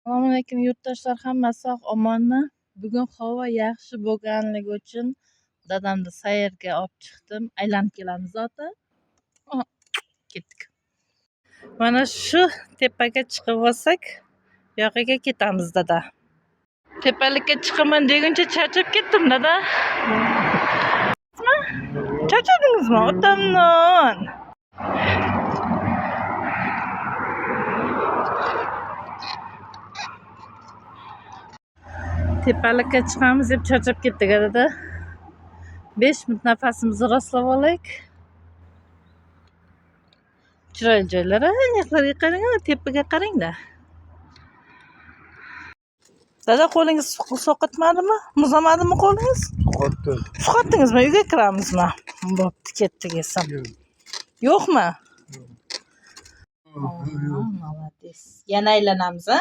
Assalomu alaykum yurtdoshlar, hammasi sog' omonmi? Bugun havo yaxshi bo'lganligi uchun dadamni sayrga olib chiqdim. Aylanib kelamiz zoti. Ketdik. Mana shu tepaga chiqib olsak, bu yoqqa ketamiz dada. Tepalikka chiqaman deguncha charchab ketdim dada. Charchadingizmi? Otamnon. Tepalikka chiqamiz deb charchab ketdik dada. 5 minut nafasimizni rostlab olaylik. Chiroyli joylar, yoqlarga qarang, tepaga qarang-da. Dada, qo'lingiz soqitmadimi? Muzlamadimi qo'lingiz? Soqitdi. Soqitdingizmi? Uyga kiramizmi? Bo'pti, ketdik esam. Yo'qmi? Молодец. Yana aylanamiz, ha?